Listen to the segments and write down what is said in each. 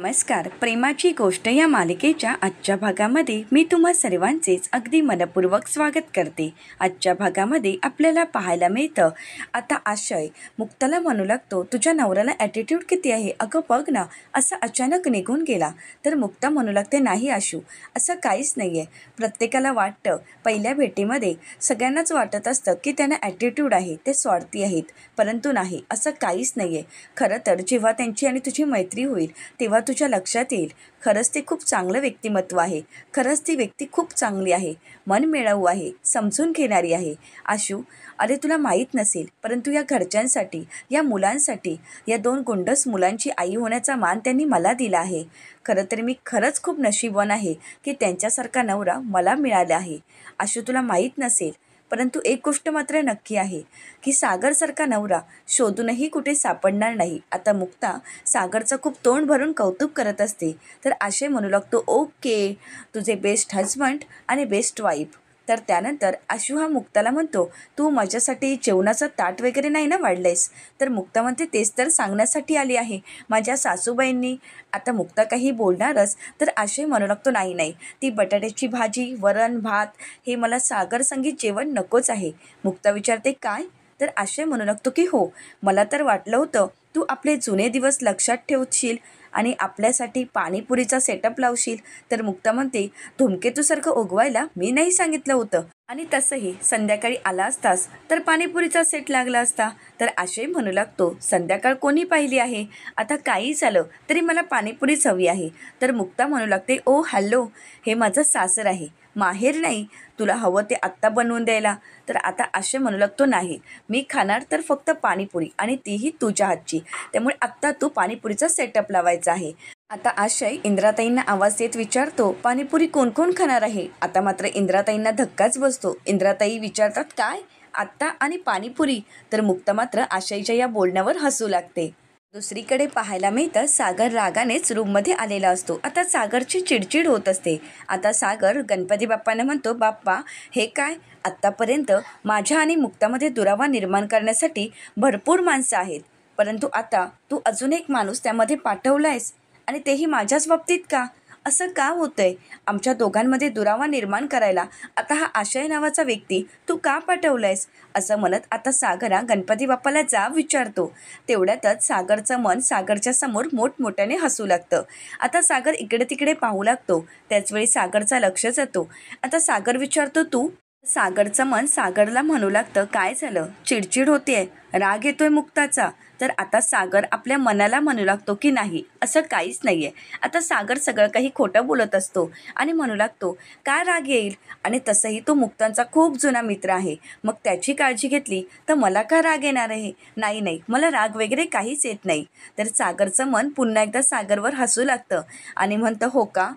नमस्कार. प्रेमाची गोष्ट या मालिकेच्या आजच्या भागामध्ये मी तुम्हा सर्वांचेच अगदी मनपूर्वक स्वागत करते. आजच्या भागामध्ये आपल्याला पाहायला मिळतं, आता आशय मुक्ताला म्हणू लागतो, तुझ्या नवऱ्याला ॲटिट्यूड किती आहे, अगं बघ ना. असं अचानक निघून गेला. तर मुक्ता म्हणू लागते, नाही आशू, असं काहीच नाही आहे. प्रत्येकाला वाटतं, पहिल्या भेटीमध्ये सगळ्यांनाच वाटत असतं की त्यांना ॲटिट्यूड आहे, ते स्वार्थी आहेत. परंतु नाही, असं काहीच नाही आहे. खरं तर जेव्हा त्यांची आणि तुझी मैत्री होईल तेव्हा तुझ्या लक्षात येईल, खरंच ते खूप चांगलं व्यक्तिमत्व आहे. खरंच ती व्यक्ती खूप चांगली आहे, मनमिळाऊ आहे, समजून घेणारी आहे. आशू, अरे तुला माहीत नसेल, परंतु या घरच्यांसाठी, या मुलांसाठी, या 2 गोंडस मुलांची आई होण्याचा मान त्यांनी मला दिला आहे. खरं तर मी खरंच खूप नशीबवान आहे की त्यांच्यासारखा नवरा मला मिळाला आहे. आशू, तुला माहीत नसेल, परंतु एक गोष्ट मात्र नक्की आहे की सागरसारखा नवरा शोधूनही कुठे सापडणार नाही. आता मुक्ता सागरचं खूप तोंड भरून कौतुक करत असते. तर आशय म्हणू लागतो, ओके, तुझे बेस्ट हजबंड आणि बेस्ट वाईफ. तर त्यानंतर आशू हा मुक्ताला म्हणतो, तू माझ्यासाठी जेवणाचं ताट वगैरे नाही ना वाढलेस? तर मुक्ता म्हणते, तेच तर सांगण्यासाठी आली आहे माझ्या सासूबाईंनी. आता मुक्ता काही बोलणारच, तर आशय म्हणू लागतो, नाही नाही, ती बटाट्याची भाजी, वरण भात हे मला सागर संगीत जेवण नकोच आहे. मुक्ता विचारते, काय? तर आशय म्हणू लागतो की हो, मला तर वाटलं होतं तू आपले जुने दिवस लक्षात ठेवशील आणि आपल्यासाठी पाणीपुरीचा सेटअप लावशील. तर मुक्ता म्हणते, धूमकेतूसारखं उगवायला मी नाही सांगितलं होतं, आणि तसंही संध्याकाळी आला असतास तर पाणीपुरीचा सेट लागला असता. तर आशय म्हणू लागतो, संध्याकाळ कोणी पाहिली आहे? आता काही झालं तरी मला पाणीपुरीच हवी आहे. तर मुक्ता म्हणू लागते, ओ हॅलो, हे माझं सासर आहे, माहेर नाही, तुला हवं ते आत्ता बनवून द्यायला. तर आता आशय म्हणू लागतो, नाही, मी खाणार तर फक्त पाणीपुरी, आणि तीही तुझ्या हातची. त्यामुळे आत्ता तू पाणीपुरीचा सेटअप लावायचा आहे. आता आशय इंद्राताईंना आवाज देत विचारतो, पाणीपुरी कोण कोण खाणार आहे? आता मात्र इंद्राताईंना धक्काच बसतो. इंद्राताई विचारतात, काय आत्ता आणि पाणीपुरी? तर मुक्ता मात्र आशयच्या या बोलण्यावर हसू लागते. दुसरीकडे पाहायला मिळतं, सागर रागानेच रूममध्ये आलेला असतो. आता सागरची चिडचिड होत असते. आता सागर गणपती बाप्पांना म्हणतो, बाप्पा, हे काय? आत्तापर्यंत माझ्या आणि मुक्तामध्ये दुरावा निर्माण करण्यासाठी भरपूर माणसं आहेत, परंतु आता तू अजून एक माणूस त्यामध्ये पाठवला आहेस, आणि तेही माझ्याच बाबतीत का? असं का होतंय? आमच्या दोघांमध्ये दुरावा निर्माण करायला आता हा आशय नावाचा व्यक्ती तू का पाठवला आहेस? असं म्हणत आता सागर हा गणपती बाप्पाला जाब विचारतो. तेवढ्यातच सागरचं मन सागरच्या समोर मोठमोठ्याने हसू लागतं. आता सागर इकडे तिकडे पाहू लागतो. त्याचवेळी सागरचा लक्ष जातो. आता सागर विचारतो, तू? सागरचं मन सागरला म्हणू लागतं, काय झालं? चिडचिड होतेय, राग येतोय मुक्ताचा? तर आता सागर आपल्या मनाला म्हणू लागतो की नाही, असं काहीच नाही आहे. आता सागर सगळं काही खोटं बोलत असतो आणि म्हणू लागतो, काय राग येईल? आणि तसंही तो मुक्तांचा खूप जुना मित्र आहे, मग त्याची काळजी घेतली तर मला का राग येणार आहे? नाही नाही, मला राग वगैरे काहीच येत नाही. तर सागरचं मन पुन्हा एकदा सागरवर हसू लागतं आणि म्हणतं, हो का?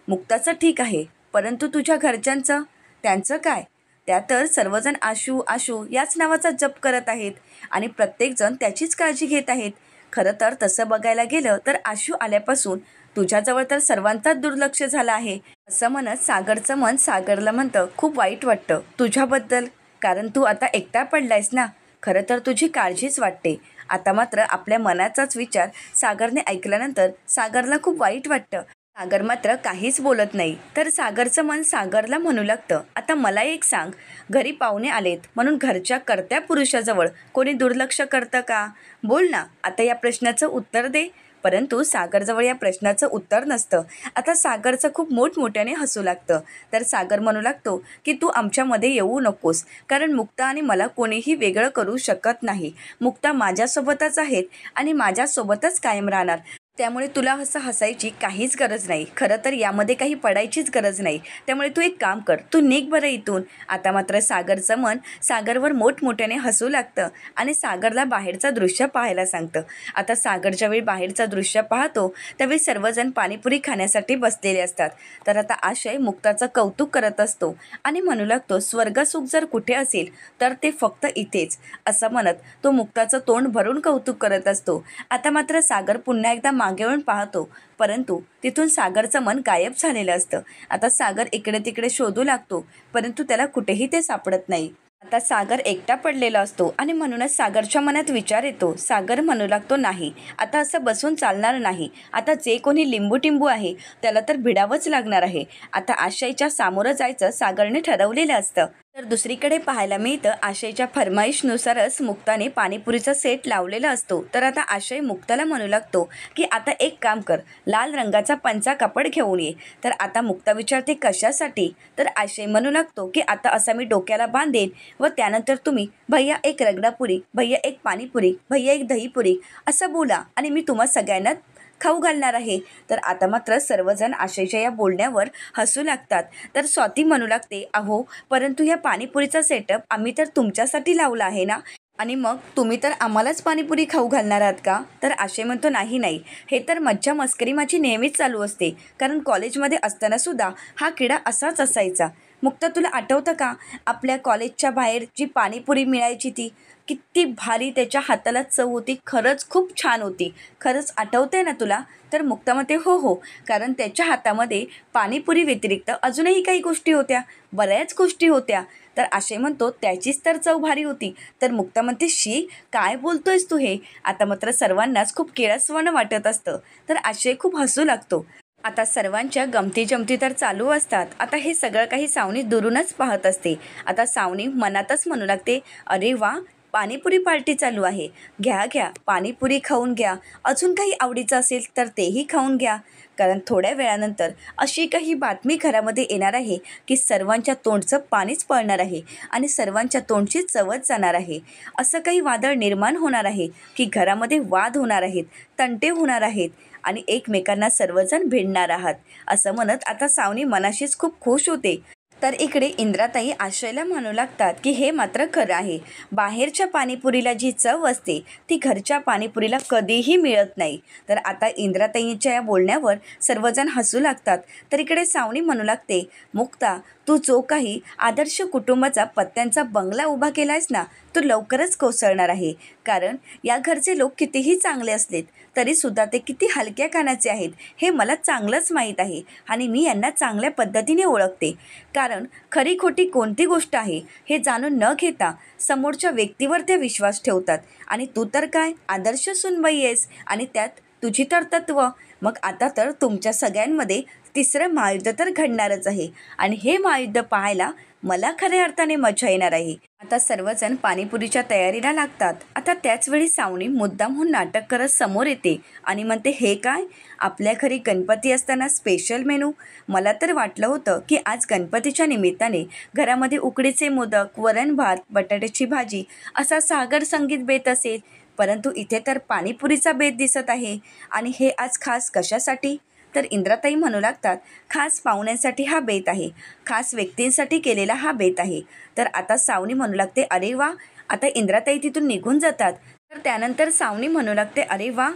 मुक्ताचं ठीक आहे, परंतु तुझ्या घरच्यांचं, त्यांचं काय? त्या तर सर्वजण आशू आशू याच नावाचा जप करत आहेत आणि प्रत्येकजण त्याचीच काळजी घेत आहेत. खरं तर तसं बघायला गेलं तर आशू आल्यापासून तुझ्याजवळ तर सर्वांचाच दुर्लक्ष झालं आहे. असं म्हणत सागरचं मन सागरला म्हणतं, खूप वाईट वाटतं तुझ्याबद्दल, कारण तू आता एकटा पडलायस ना. खरं तर तुझी काळजीच वाटते. आता मात्र आपल्या मनाचाच विचार सागरने ऐकल्यानंतर सागरला खूप वाईट वाटतं. सागर मात्र काहीच बोलत नाही. तर सागरचं मन सागरला म्हणू लागतं, आता मला एक सांग, घरी पाहुणे आलेत म्हणून घरच्या कर्त्या पुरुषाजवळ कोणी दुर्लक्ष करतं का? बोल ना, आता या प्रश्नाचं उत्तर दे. परंतु सागरजवळ या प्रश्नाचं उत्तर नसतं. आता सागरचं खूप मोठमोठ्याने हसू लागतं. तर सागर म्हणू लागतो की तू आमच्यामध्ये येऊ नकोस, कारण मुक्ता आणि मला कोणीही वेगळं करू शकत नाही. मुक्ता माझ्यासोबतच आहेत आणि माझ्यासोबतच कायम राहणार. त्यामुळे तुला असं हसायची काहीच गरज नाही. खरं तर यामध्ये काही पडायचीच गरज नाही. त्यामुळे तू एक काम कर, तू निघ बरं इथून. आता मात्र सागरचं मन सागरवर मोठमोठ्याने हसू लागतं आणि सागरला बाहेरचं दृश्य पाहायला सांगतं. आता सागर ज्यावेळी बाहेरचं दृश्य पाहतो त्यावेळी सर्वजण पाणीपुरी खाण्यासाठी बसलेले असतात. तर आता आशय मुक्ताचं कौतुक करत असतो आणि म्हणू लागतो, स्वर्गसुख जर कुठे असेल तर ते फक्त इथेच, असं म्हणत तो मुक्ताचं तोंड भरून कौतुक करत असतो. आता मात्र सागर पुन्हा एकदा मागे वळून पाहतो, परंतु तिथून सागरचं मन गायब झालेलं असतं. आता सागर इकडे तिकडे शोधू लागतो, परंतु त्याला कुठेही ते सापडत नाही. आता सागर एकटा पडलेला असतो आणि म्हणूनच सागरच्या मनात विचार येतो. सागर म्हणू लागतो, नाही आता असं बसून चालणार नाही. आता जे कोणी लिंबू टिंबू आहे त्याला तर भिडावंच लागणार आहे. आता आशयच्या सामोरं जायचं सागरने ठरवलेलं असतं. तर दुसरीकडे पाहायला मिळतं आशयच्या फरमाईशनुसारच मुक्ताने पाणीपुरीचा सेट लावलेला असतो. तर आता आशय मुक्ताला म्हणू लागतो की आता एक काम कर, लाल रंगाचा पंचा कापड घेऊन ये. तर आता मुक्ता विचारते कशासाठी. तर आशय म्हणू लागतो की आता असा मी डोक्याला बांधेन व त्यानंतर तुम्ही भैया एक रगडापुरी, भैया एक पाणीपुरी, भैया एक दहीपुरी असं बोला आणि मी तुम्हा सगळ्यांना खाऊ घालणार आहे. तर आता मात्र सर्वजण आशयच्या या बोलण्यावर हसू लागतात. तर स्वाती म्हणू लागते, अहो परंतु या पाणीपुरीचा सेटअप आम्ही तर तुमच्यासाठी लावला आहे ना, आणि मग तुम्ही तर आम्हालाच पाणीपुरी खाऊ घालणार आहात का. तर आशय म्हणतो, नाही नाही, हे तर मज्जा मस्करी माझी नेहमीच चालू असते, कारण कॉलेजमध्ये असतानासुद्धा हा किडा असाच असायचा. मुक्ता तुला आठवतं का आपल्या कॉलेजच्या बाहेर जी पाणीपुरी मिळायची ती किती भारी त्याच्या हाताला चव होती, खरंच खूप छान होती. खरंच आठवतंय ना तुला. तर मुक्ता म्हणते, हो हो, कारण त्याच्या हातामध्ये पाणीपुरी व्यतिरिक्त अजूनही काही गोष्टी होत्या, बऱ्याच गोष्टी होत्या. तर आशय म्हणतो त्याचीच तर चव भारी होती. तर मुक्ता म्हणते, शी काय बोलतोयस तू हे. आता मात्र सर्वांनाच खूप किळसवाणं वाटत असतं. तर आशय खूप हसू लागतो. आता सर्वांच्या गमती जमती तर चालू असतात. आता हे सगळं काही सावनी दुरूनच पाहत असते. आता सावनी मनातच म्हणू लागते, अरे वा, पाणीपुरी पार्टी चालू आहे, घ्या घ्या पाणीपुरी खाऊन घ्या, अजून काही आवडीचं असेल तर तेही खाऊन घ्या. कारण थोड्या वेळानंतर अशी काही बातमी घरामध्ये येणार आहे की सर्वांच्या तोंडचं पाणीच पळणार आहे आणि सर्वांच्या तोंडची चवच जाणार आहे. असं काही वादळ निर्माण होणार आहे की घरामध्ये वाद होणार आहेत, तंटे होणार आहेत आणि एकमेकांना सर्वजण भिडणार आहात. असं म्हणत आता सावनी मनाशीच खूप खुश होते. तर इकडे इंद्राताई आशयला म्हणू लागतात की हे मात्र खरं आहे, बाहेरच्या पाणीपुरीला जी चव असते ती घरच्या पाणीपुरीला कधीही मिळत नाही. तर आता इंद्राताईंच्या या बोलण्यावर सर्वजण हसू लागतात. तर इकडे सावनी म्हणू लागते, मुक्ता तू जो काही आदर्श कुटुंबाचा पत्त्यांचा बंगला उभा केला आहेस ना, तो लवकरच कोसळणार आहे. कारण या घरचे लोक कितीही चांगले असलेत तरीसुद्धा ते किती हलक्या कानाचे आहेत हे मला चांगलंच माहीत आहे आणि मी यांना चांगल्या पद्धतीने ओळखते. कारण खरी खोटी कोणती गोष्ट आहे हे जाणून न घेता समोरच्या व्यक्तीवर ते विश्वास ठेवतात. आणि तू तर काय आदर्श सुनबाई आहेस आणि त्यात तुझी तर तत्व. मग आता तर तुमच्या सगळ्यांमध्ये तिसरं महायुद्ध तर घडणारच आहे आणि हे महायुद्ध पाहायला मला खऱ्या अर्थाने मजा येणार आहे. आता सर्वजण पाणीपुरीच्या तयारीला लागतात. आता त्याचवेळी सावनी मुद्दामहून नाटक करत समोर येते आणि म्हणते, हे काय, आपल्या घरी गणपती असताना स्पेशल मेनू. मला तर वाटलं होतं की आज गणपतीच्या निमित्ताने घरामध्ये उकडीचे मोदक, वरण भात, बटाट्याची भाजी असा सागर संगीत बेत असेल, परंतु इथे तर पाणीपुरीचा बेत दिसत आहे. आणि हे आज खास कशासाठी. तर इंद्राताई म्हणू लागतात, खास पाहुण्यांसाठी हा बेत आहे, खास व्यक्तींसाठी केलेला हा बेत आहे. तर आता सावनी म्हणू लागते, अरे वा. आता इंद्राताई तिथून निघून जातात. तर त्यानंतर सावनी म्हणू लागते, अरे वा,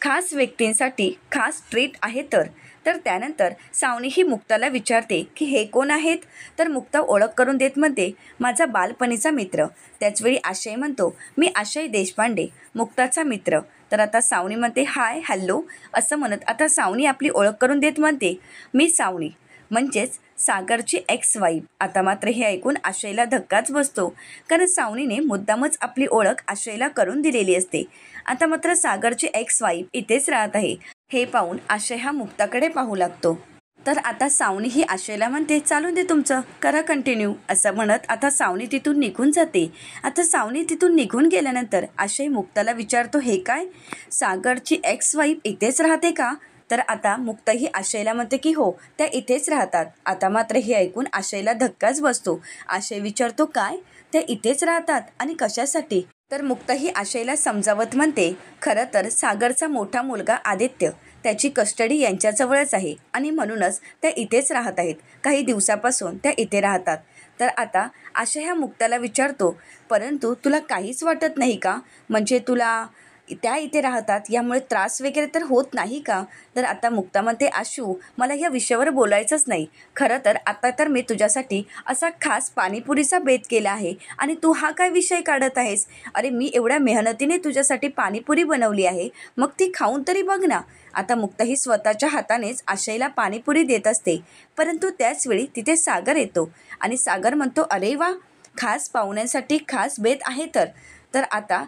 खास व्यक्तींसाठी खास ट्रीट आहे. तर त्यानंतर सावनी ही मुक्ताला विचारते की हे कोण आहेत. तर मुक्ता ओळख करून देत म्हणते, माझा बालपणीचा मित्र. त्याचवेळी आशय म्हणतो, मी आशय देशपांडे, मुक्ताचा मित्र. तर आता सावनी म्हणते, हाय हॅलो असं म्हणत आता सावनी आपली ओळख करून देत म्हणते, मी सावनी म्हणजेच सागरची एक्स वाईफ. आता मात्र हे ऐकून आशयला धक्काच बसतो, कारण सावनीने मुद्दामच आपली ओळख आशयला करून दिलेली असते. आता मात्र सागरची एक्स वाईफ इथेच राहत आहे हे पाहून आशय हा मुक्ताकडे पाहू लागतो. तर आता सावनी ही आशयला म्हणते, चालून दे तुमचं, करा कंटिन्यू असं म्हणत आता सावनी तिथून निघून जाते. आता सावनी तिथून निघून गेल्यानंतर आशय मुक्ताला विचारतो, हे काय, सागरची एक्स वाईफ इथेच राहते का. तर आता मुक्ता ही आशयला म्हणते की हो, त्या इथेच राहतात. आता मात्र हे ऐकून आशयला धक्काच बसतो. आशय विचारतो, काय, त्या इथेच राहतात आणि कशासाठी. तर मुक्ता ही आशयला समजावत म्हणते, खरं तर सागरचा मोठा मुलगा आदित्य, त्याची कस्टडी यांच्याजवळच आहे आणि म्हणूनच त्या इथेच राहत आहेत, काही दिवसापासून त्या इथे राहतात. तर आता आशय ह्या मुक्ताला विचारतो, परंतु तुला काहीच वाटत नाही का, म्हणजे तुला त्या इथे राहतात यामुळे त्रास वगैरे तर होत नाही का. तर आता मुक्ता म्हणते, आशू मला या विषयावर बोलायचंच नाही. खरं तर आता तर मी तुझ्यासाठी असा खास पाणीपुरीचा बेत केला आहे आणि तू हा काय विषय काढत आहेस. अरे मी एवढ्या मेहनतीने तुझ्यासाठी पाणीपुरी बनवली आहे, मग ती खाऊन तरी बघ ना. आता मुक्ता ही स्वतःच्या हातानेच आशयला पाणीपुरी देत असते, परंतु त्याचवेळी तिथे सागर येतो आणि सागर म्हणतो, अरे वा, खास पाहुण्यांसाठी खास बेत आहे तर आता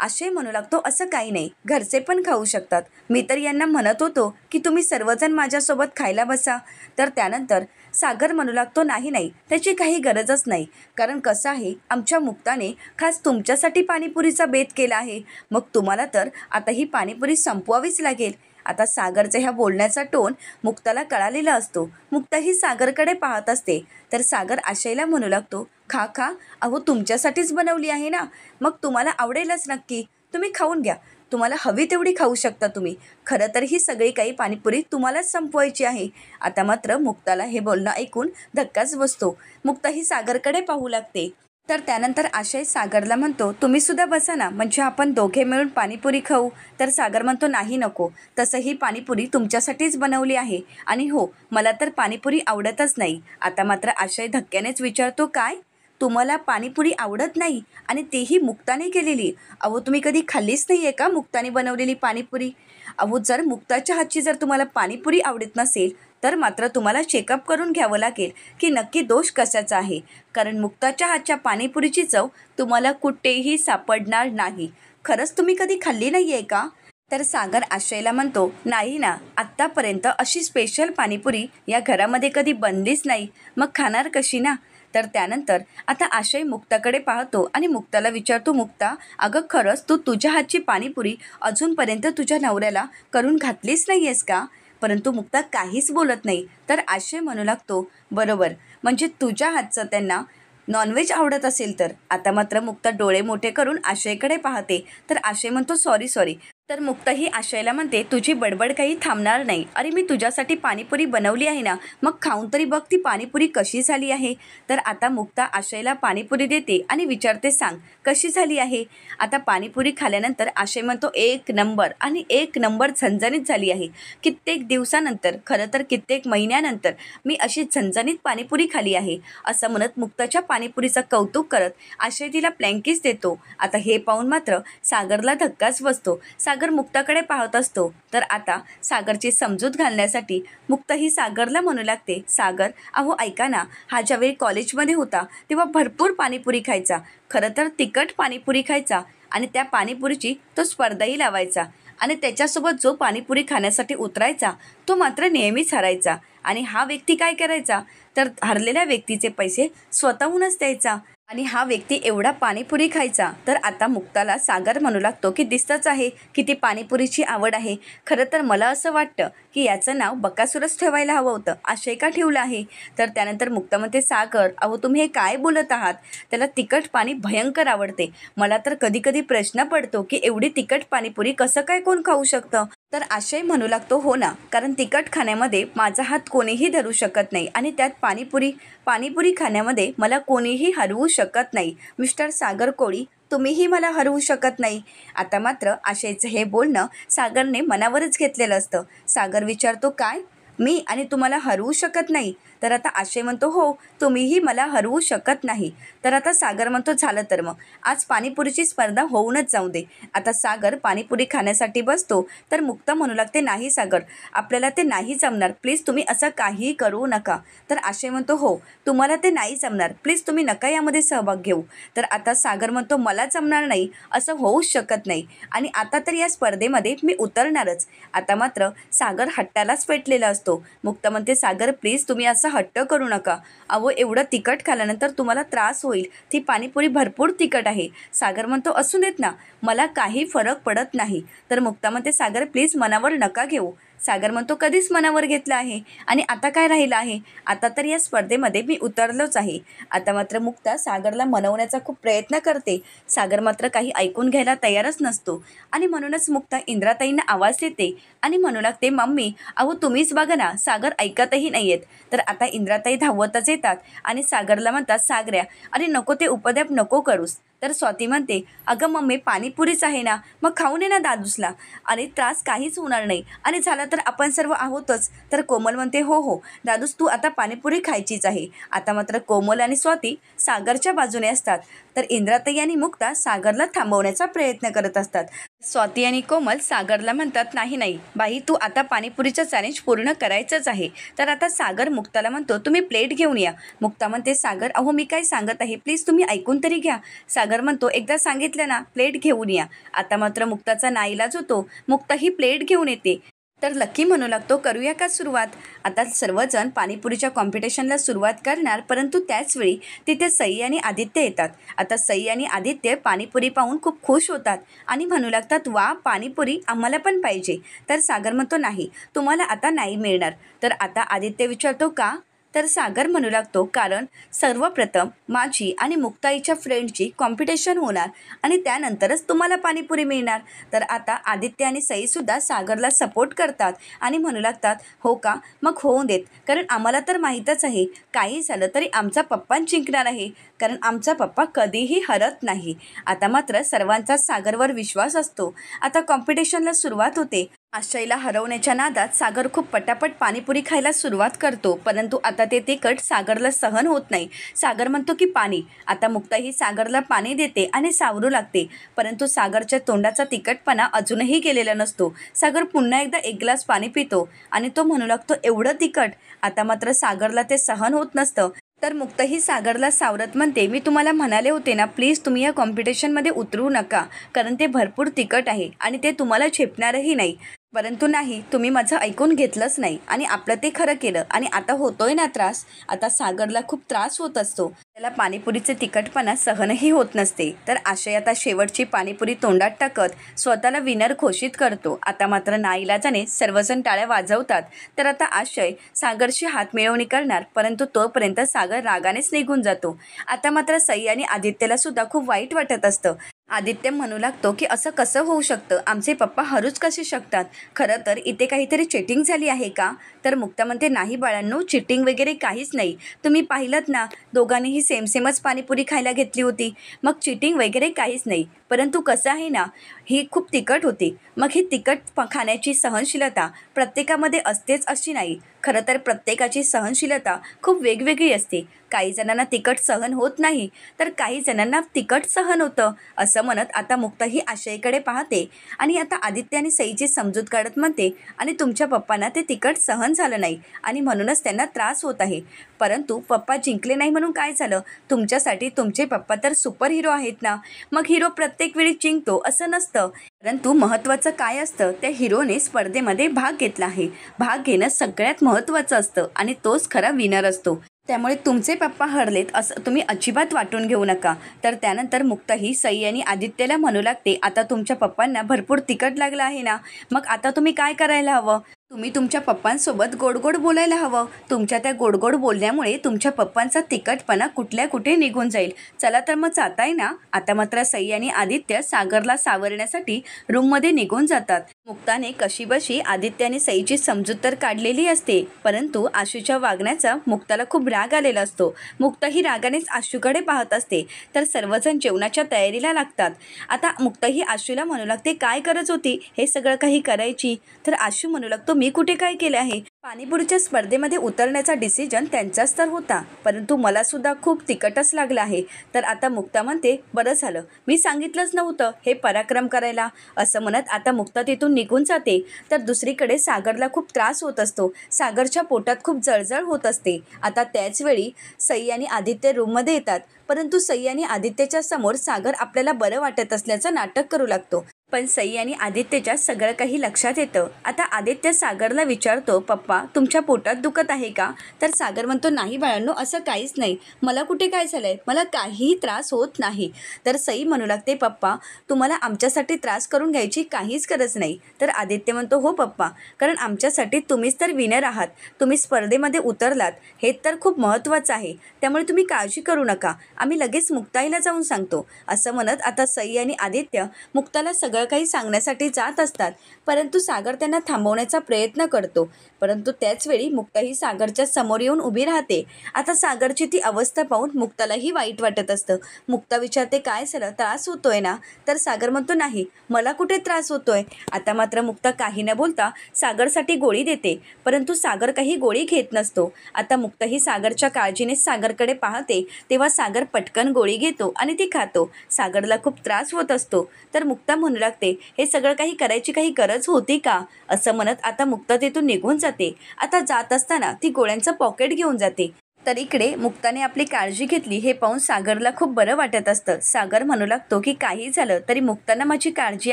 असे म्हणू लागतो, असं काही नाही, घरचे पण खाऊ शकतात. मी तर यांना म्हणत होतो की तुम्ही सर्वजण माझ्यासोबत खायला बसा. तर त्यानंतर सागर म्हणू लागतो, नाही नाही, त्याची काही गरजच नाही, कारण कसं आहे, आमच्या मुक्ताने खास तुमच्यासाठी पाणीपुरीचा बेत केला आहे. मग तुम्हाला तर आता ही पाणीपुरी संपवावीच लागेल. आता सागरच्या ह्या बोलण्याचा टोन मुक्ताला कळालेला असतो. मुक्ता ही सागरकडे पाहत असते. तर सागर आशयला म्हणू लागतो, खा खा, अहो तुमच्यासाठीच बनवली आहे ना, मग तुम्हाला आवडेलच नक्की, तुम्ही खाऊन घ्या, तुम्हाला हवी तेवढी खाऊ शकता तुम्ही. खरं तर ही सगळी काही पाणीपुरी तुम्हालाच संपवायची आहे. आता मात्र मुक्ताला हे बोलणं ऐकून धक्काच बसतो. मुक्ता ही सागरकडे पाहू लागते. तर त्यानंतर आशय सागरला म्हणतो, तुम्ही सुद्धा बसा ना, म्हणजे आपण दोघे मिळून पाणीपुरी खाऊ. तर सागर म्हणतो, नाही नको, तसं ही पाणीपुरी तुमच्यासाठीच बनवली आहे, आणि हो, मला तर पाणीपुरी आवडतच नाही. आता मात्र आशय धक्क्यानेच विचारतो, काय, तुम्हाला पाणीपुरी आवडत नाही, आणि तेही मुक्ताने केलेली? अहो तुम्ही कधी खाल्लीच नाही आहे का मुक्ताने बनवलेली पाणीपुरी? अहो जर मुक्ताच्या हातची जर तुम्हाला पाणीपुरी आवडत नसेल तर मात्र तुम्हाला चेकअप करून घ्यावं लागेल की नक्की दोष कशाचा आहे, कारण मुक्ताच्या हातच्या पाणीपुरीची चव तुम्हाला कुठेही सापडणार नाही. खरंच तुम्ही कधी खाल्ली नाही आहे का? तर सागर आशयला म्हणतो, नाही ना, आत्तापर्यंत अशी स्पेशल पाणीपुरी या घरामध्ये कधी बनलीच नाही, मग खाणार कशी ना. तर त्यानंतर आता आशय मुक्ताकडे पाहतो आणि मुक्ताला विचारतो, मुक्ता, अगं खरंच तू तुझ्या हातची पाणीपुरी अजूनपर्यंत तुझ्या नवऱ्याला करून घातलीच नाही आहेस का? परंतु मुक्ता काहीच बोलत नाही. तर आशय म्हणू लागतो, बरोबर, म्हणजे तुझ्या हातचं त्यांना नॉनव्हेज आवडत असेल तर. आता मात्र मुक्ता डोळे मोठे करून आशयकडे पाहते. तर आशय म्हणतो, सॉरी सॉरी. तर मुक्ता ही आशयला म्हणते, तुझी बडबड काही थांबणार नाही. अरे मी तुझ्यासाठी पाणीपुरी बनवली आहे ना, मग खाऊन तरी बघ ती पाणीपुरी कशी झाली आहे. तर आता मुक्ता आशयला पाणीपुरी देते आणि विचारते, सांग कशी झाली आहे. आता पाणीपुरी खाल्ल्यानंतर आशय म्हणतो, एक नंबर, आणि एक नंबर झणझणीत झाली आहे. कित्येक दिवसानंतर, खरं तर कित्येक महिन्यानंतर मी अशी झणझणीत पाणीपुरी खाली आहे, असं म्हणत मुक्ताच्या पाणीपुरीचं कौतुक करत आशय तिला प्लँकीस देतो. आता हे पाहून मात्र सागरला धक्काच बसतो. सागर मुक्ताकडे पाहत असतो. तर आता सागरची समजूत घालण्यासाठी मुक्ता ही सागरला म्हणू लागते, सागर, अहो ऐका ना, हा ज्यावेळी कॉलेजमध्ये होता तेव्हा भरपूर पाणीपुरी खायचा, खरं तर तिखट पाणीपुरी खायचा, आणि त्या पाणीपुरीची तो स्पर्धाही लावायचा, आणि त्याच्यासोबत जो पाणीपुरी खाण्यासाठी उतरायचा तो मात्र नेहमीच हरायचा. आणि हा व्यक्ती काय करायचा, तर हरलेल्या व्यक्तीचे पैसे स्वतःहूनच द्यायचा, आणि हा व्यक्ती एवढा पाणीपुरी खायचा. तर आता मुक्ताला सागर म्हणू लागतो की दिसतंच आहे की ती पाणीपुरीची आवड आहे. खरं तर मला असं वाटतं की याचं नाव बकासूरच ठेवायला हवं होतं, आशय का ठेवलं आहे. तर त्यानंतर मुक्ता म्हणते, सागर, अहो तुम्ही हे काय बोलत आहात, त्याला तिखट पाणी भयंकर आवडते. मला तर कधी कधी प्रश्न पडतो की एवढी तिखट पाणीपुरी कसं काय कोण खाऊ शकतं. तर आशय म्हणू लागतो, हो ना, कारण तिखट खाण्यामध्ये माझा हात कोणीही धरू शकत नाही, आणि त्यात पाणीपुरी खाण्यामध्ये मला कोणीही हरवू शकत नाही. मिस्टर सागर कोळी, तुम्हीही मला हरवू शकत नाही. आता मात्र आशयचं हे बोलणं सागरने मनावरच घेतलेलं असतं. सागर विचारतो, काय, मी आणि तुम्हाला हरवू शकत नाही? तर आता आशय म्हणतो, हो, तुम्हीही मला हरवू शकत नाही. तर आता सागर म्हणतो, झालं तर मग आज पाणीपुरीची स्पर्धा होऊनच जाऊ दे. आता सागर पाणीपुरी खाण्यासाठी बसतो. तर मुक्ता म्हणू लागते, नाही सागर, आपल्याला ते नाही जमणार, प्लीज तुम्ही असं काहीही करू नका. तर आशय म्हणतो, हो, तुम्हाला ते नाही जमणार, प्लीज तुम्ही नका यामध्ये सहभाग घेऊ. तर आता सागर म्हणतो, मला जमणार नाही, असं होऊच शकत नाही, आणि आता तर या स्पर्धेमध्ये मी उतरणारच. आता मात्र सागर हट्टालाच पेटलेला असतो. मुक्ता म्हणते, सागर प्लीज तुम्ही असं हट्ट करू नका, अहो एवढं तिखट खाल्ल्यानंतर तुम्हाला त्रास होईल, ती पाणीपुरी भरपूर तिखट आहे. सागर म्हणतो, असू देत ना, मला काही फरक पडत नाही. तर मुक्ता म्हणते, सागर प्लीज मनावर नका घेऊ. सागर म्हणतो, कधीच मनावर घेतलं आहे, आणि आता काय राहिलं आहे, आता तर या स्पर्धेमध्ये मी उतरलोच आहे. आता मात्र मुक्ता सागरला मनवण्याचा खूप प्रयत्न करते. सागर मात्र काही ऐकून घ्यायला तयारच नसतो, आणि म्हणूनच मुक्ता इंद्राताईंना आवाज देते आणि म्हणू लागते, मम्मी, अहो तुम्हीच बघा ना, सागर ऐकतही नाही आहेत. तर आता इंद्राताई धावतच येतात आणि सागरला म्हणतात, सागऱ्या, अरे नको ते उपद्व्याप नको करूस. तर स्वाती म्हणते, अगं मम्मी, पाणीपुरीच आहे ना, मग खाऊन ये ना दादूसला, आणि त्रास काहीच होणार नाही, आणि झालं तर आपण सर्व आहोतच. तर कोमल म्हणते, हो हो दादूस, तू आता पाणीपुरी खायचीच आहे. आता मात्र कोमल आणि स्वाती सागरच्या बाजूने असतात. तर इंद्राताई आणि मुक्ता सागरला थांबवण्याचा प्रयत्न करत असतात. स्वाती आणि कोमल सागरला म्हणतात, नाही नाही बाई, तू आता पाणीपुरीचं चॅलेंज पूर्ण करायचंच आहे. तर आता सागर मुक्ताला म्हणतो, तुम्ही प्लेट घेऊन या. मुक्ता म्हणते, सागर अहो मी काय सांगत आहे, प्लीज तुम्ही ऐकून तरी घ्या. सागर म्हणतो, एकदा सांगितलं ना, प्लेट घेऊन या. आता मात्र मुक्ताचा नाईलाज होतो. मुक्ता ही प्लेट घेऊन येते. तर लकी म्हणू लागतो, करूया का सुरुवात. आता सर्वजण पाणीपुरीच्या कॉम्पिटिशनला सुरुवात करणार, परंतु त्याचवेळी तिथे सई आणि आदित्य येतात. आता सई आणि आदित्य पाणीपुरी पाहून खूप खुश होतात आणि म्हणू लागतात, वा पाणीपुरी आम्हाला पण पाहिजे. तर सागर म्हणतो, नाही तुम्हाला आता नाही मिळणार. तर आता आदित्य विचारतो, का. तर सागर म्हणू लागतो, कारण सर्वप्रथम माझी आणि मुक्ताईच्या फ्रेंडची कॉम्पिटिशन होणार आणि त्यानंतरच तुम्हाला पाणीपुरी मिळणार. तर आता आदित्य आणि सईसुद्धा सागरला सपोर्ट करतात आणि म्हणू लागतात, हो का, मग होऊन देत, कारण आम्हाला तर माहीतच आहे काही झालं तरी आमचा पप्पा जिंकणार आहे, कारण आमचा पप्पा कधीही हरत नाही. आता मात्र सर्वांचा सागरवर विश्वास असतो. आता कॉम्पिटिशनला सुरुवात होते. आशयला हरवण्याच्या नादात सागर खूप पटापट पाणीपुरी खायला सुरुवात करतो, परंतु आता ते तिखट सागरला सहन होत नाही. सागर म्हणतो की पाणी. आता मुक्ताही सागरला पाणी देते आणि सावरू लागते, परंतु सागरच्या तोंडाचा तिखटपणा अजूनही गेलेला नसतो. सागर पुन्हा एकदा एक ग्लास पाणी पितो आणि तो म्हणू लागतो, एवढं तिखट. आता मात्र सागरला ते सहन होत नसतं. तर मुक्ताही सागरला सावरत म्हणते, मी तुम्हाला म्हणाले होते ना, प्लीज तुम्ही या कॉम्पिटिशनमध्ये उतरू नका, कारण ते भरपूर तिखट आहे आणि ते तुम्हाला झेपणारही नाही. परंतु नाही, तुम्ही माझं ऐकून घेतलंच नाही आणि आपलं ते खरं केलं आणि आता होतोय ना त्रास. आता सागरला खूप त्रास होत असतो. त्याला पाणीपुरीचे तिखटपणा सहनही होत नसते. तर आशय आता शेवटची पाणीपुरी तोंडात टाकत स्वतःला विनर घोषित करतो. आता मात्र नाईलाजाने सर्वजण टाळ्या वाजवतात. तर आता आशय सागरशी हात मिळवणी करणार, परंतु तोपर्यंत सागर रागानेच निघून जातो. आता मात्र सई आणि आदित्यला सुद्धा खूप वाईट वाटत असतं. आदित्य म्हणू लागतो की असं कसं होऊ शकतं, आमचे पप्पा हरूच कसे शकतात, खरं तर इथे काहीतरी चिटिंग झाली आहे का. तर मुक्ता म्हणते, नाही बाळांनो, चिटिंग वगैरे काहीच नाही. तुम्ही पाहिलंत ना, दोघांनीही सेमच पाणीपुरी खायला घेतली होती, मग चिटिंग वगैरे काहीच नाही. परंतु कसं आहे ना, ही खूप तिखट होती. मग ही तिखट खाण्याची सहनशीलता प्रत्येकामध्ये असतेच अशी नाही. खरं तर प्रत्येकाची सहनशीलता खूप वेगवेगळी असते. काही जणांना तिखट सहन होत नाही, तर काही जणांना तिखट सहन होतं. असं म्हणत आता मुक्ता ही आशयकडे पाहते आणि आता आदित्य आणि सईची समजूत काढत म्हणते, आणि तुमच्या पप्पांना ते तिखट सहन झालं नाही आणि म्हणूनच त्यांना त्रास होत आहे. परंतु पप्पा जिंकले नाही म्हणून काय झालं, तुमच्यासाठी तुमचे पप्पा तर सुपर हिरो आहेत ना. मग हिरो प्रत्येक वेळी जिंकतो असं नसतं, परंतु महत्त्वाचं काय असतं, त्या हिरोने स्पर्धेमध्ये भाग घेतला आहे. भाग घेणं सगळ्यात महत्त्वाचं असतं आणि तोच खरा विनर असतो. त्यामुळे तुमचे पप्पा हरलेत असं तुम्ही अजिबात वाटून घेऊ नका. तर त्यानंतर मुक्ता ही सई आणि आदित्यला म्हणू लागते, आता तुमच्या पप्पांना भरपूर तिखट लागलं आहे ना, मग आता तुम्ही काय करायला हवं, तुम्ही तुमच्या पप्पांसोबत गोड गोड बोलायला हवं. तुमच्या त्या गोड गोड बोलण्यामुळे तुमच्या पप्पांचा तिखटपणा कुठल्या कुठे निघून जाईल. चला तर मग जाताय ना. आता मात्र सई आणि आदित्य सागरला सावरण्यासाठी रूममध्ये निघून जातात. मुक्ताने कशीबशी आदित्य आणि सईची समजूत तर काढलेली असते, परंतु आशूच्या वागण्याचा मुक्ताला खूप राग आलेला असतो. मुक्ता ही रागानेच आशूकडे पाहत असते. तर सर्वजण जेवणाच्या तयारीला लागतात. आता मुक्ता ही आशूला म्हणू लागते, काय गरज होती हे सगळं काही करायची. तर आशू म्हणू लागतो, मी कुठे काय केले आहे. पाणीपुरीच्या स्पर्धेमध्ये उतरण्याचा डिसिजन त्यांचाच तर होता, परंतु मला सुद्धा खूप तिखटच लागलं आहे. तर आता मुक्ता म्हणते, बरं झालं मी सांगितलंच नव्हतं हे पराक्रम करायला. असं म्हणत आता मुक्ता तिथून निघून जाते. तर दुसरीकडे सागरला खूप त्रास होत असतो. सागरच्या पोटात खूप जळजळ होत असते. आता त्याच वेळी सई आणि आदित्य रूममध्ये येतात, परंतु सई आणि आदित्यच्या समोर सागर आपल्याला बरं वाटत असल्याचं नाटक करू लागतो. पण सई आणि आदित्यच्या सगळं काही लक्षात येतं. आता आदित्य सागरला विचारतो, पप्पा तुमच्या पोटात दुखत आहे का. तर सागर म्हणतो, नाही बाळांनो, असं काहीच नाही, मला कुठे काय झालंय, मला काहीही त्रास होत नाही. तर सई म्हणू लागते, पप्पा तुम्हाला आमच्यासाठी त्रास करून घ्यायची काहीच गरज नाही. तर आदित्य म्हणतो, हो पप्पा, कारण आमच्यासाठी तुम्हीच तर विनर आहात, तुम्ही स्पर्धेमध्ये उतरलात हे तर खूप महत्त्वाचं आहे, त्यामुळे तुम्ही काळजी करू नका, आम्ही लगेच मुक्ताईला जाऊन सांगतो. असं म्हणत आता सई आणि आदित्य मुक्ताला सगळं सगळं काही सांगण्यासाठी जात असतात, परंतु सागर त्यांना थांबवण्याचा प्रयत्न करतो. परंतु त्याचवेळी मुक्ता ही सागरच्या समोर येऊन उभी राहते. आता सागरची ती अवस्था पाहून मुक्तालाही वाईट वाटत असतं. मुक्ता विचारते, काय झालं, त्रास होतोय ना? तर सागर म्हणतो, नाही, मला कुठे त्रास होतोय. आता मात्र मुक्ता काही न बोलता सागरसाठी गोळी देते, परंतु सागर काही गोळी घेत नसतो. आता मुक्ता ही सागरच्या काळजीने सागरकडे पाहते, तेव्हा सागर पटकन गोळी घेतो आणि ती खातो. सागरला खूप त्रास होत असतो. तर मुक्ता म्हणू लागते, हे सगळं काही करायची काही गरज होती का? असं म्हणत आता मुक्ता तिथून निघून जाते. आता जात असताना ती गोळ्यांचं पॉकेट घेऊन जाते. तर इकडे मुक्ताने आपली काळजी घेतली हे पाहून सागरला खूप बरं वाटत असतं. सागर म्हणू लागतो की काही झालं तरी मुक्तांना माझी काळजी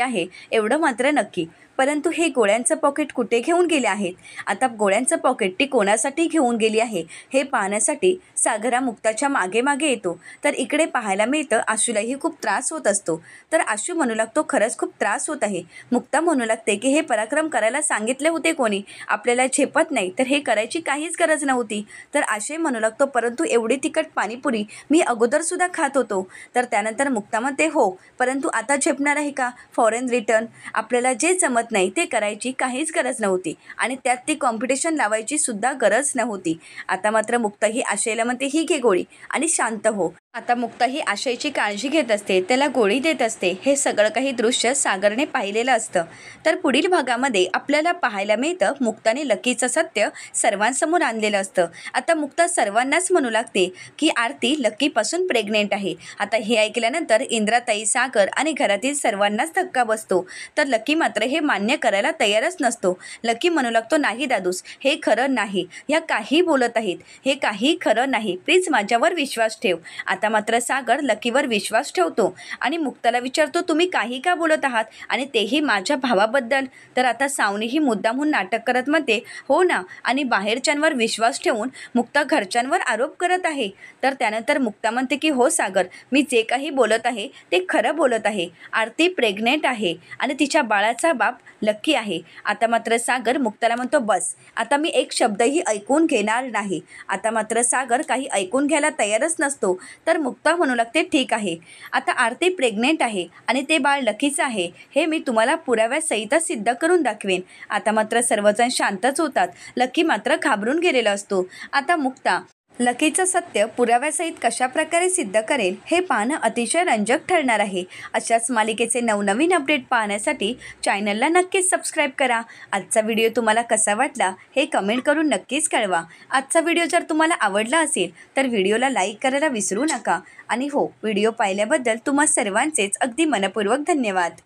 आहे, एवढं मात्र नक्की. परंतु हे गोळ्यांचं पॉकेट कुठे घेऊन गेले आहेत? आता गोळ्यांचं पॉकेट ती कोणासाठी घेऊन गेली आहे हे पाहण्यासाठी सागरा मुक्ताच्या मागे मागे येतो. तर इकडे पाहायला मिळतं आशूलाही खूप त्रास होत असतो. तर आशू म्हणू लागतो, खरंच खूप त्रास होत आहे. मुक्ता म्हणू लागते की हे पराक्रम करायला सांगितले होते कोणी? आपल्याला झेपत नाही तर हे करायची काहीच गरज नव्हती. तर आशय म्हणू लागतो, परंतु एवढी तिखट पाणीपुरी मी अगोदरसुद्धा खात होतो. तर त्यानंतर मुक्ता म्हणते, हो, परंतु आता झेपणार आहे का? फॉरेन रिटर्न आपल्याला जे जमत नाही ते करायची काहीच गरज नव्हती आणि त्यात ती कॉम्पिटिशन लावायची सुद्धा गरज नव्हती. आता मात्र मुक्ता ही आशयला म्हणते, ही घे गोळी आणि शांत हो. आता मुक्ता ही आशयची काळजी घेत असते, त्याला गोळी देत असते. हे सगळं काही दृश्य सागरने पाहिलेलं असतं. तर पुढील भागामध्ये आपल्याला पाहायला मिळतं मुक्ताने लकीचं सत्य सर्वांसमोर आणलेलं असतं. आता मुक्ता सर्वांनाच म्हणू लागते की आरती लकीपासून प्रेग्नेंट आहे. आता हे ऐकल्यानंतर इंद्राताई, सागर आणि घरातील सर्वांनाच धक्का बसतो. तर लकी मात्र हे मान्य करायला तयारच नसतो. लकी म्हणू लागतो, नाही दादूस, हे खरं नाही, ह्या काही बोलत आहेत, हे काही खरं नाही, प्लीज माझ्यावर विश्वास ठेव. आता मात्र सागर लकीवर विश्वास ठेवतो आणि मुक्ताला विचारतो, तुम्ही काही का बोलत आहात आणि तेही माझ्या भावाबद्दल? तर आता सावनी ही मुद्दामहून नाटक करत म्हणते, हो ना, आणि बाहेरच्यांवर विश्वास ठेवून मुक्ता घरच्यांवर आरोप करत आहे. तर त्यानंतर मुक्ता म्हणते की हो सागर, मी जे काही बोलत आहे ते खरं बोलत आहे. आरती प्रेग्नेंट आहे आणि तिच्या बाळाचा बाप लकी आहे. आता मात्र सागर मुक्ताला म्हणतो, बस, आता मी एक शब्दही ऐकून घेणार नाही. आता मात्र सागर काही ऐकून घ्यायला तयारच नसतो. तर मुक्ता म्हणू लागते, ठीक आहे, आता आरती प्रेग्नेंट आहे आणि ते बाळ लकीचं आहे, हे मी तुम्हाला पुराव्यासहित सिद्ध करून दाखवेन. आता मात्र सर्वजण शांतच होतात. लकी मात्र घाबरून गेलेला असतो. आता मुक्ता लकीचं सत्य पुराव्यासहित कशाप्रकारे सिद्ध करेल हे पाहणं अतिशय रंजक ठरणार आहे. अशाच मालिकेचे नवनवीन अपडेट पाहण्यासाठी चॅनलला नक्कीच सबस्क्राईब करा. आजचा व्हिडिओ तुम्हाला कसा वाटला हे कमेंट करून नक्कीच कळवा. आजचा व्हिडिओ जर तुम्हाला आवडला असेल तर व्हिडिओला लाईक करायला विसरू नका. आणि हो, व्हिडिओ पाहिल्याबद्दल तुम्हा सर्वांचेच अगदी मनपूर्वक धन्यवाद.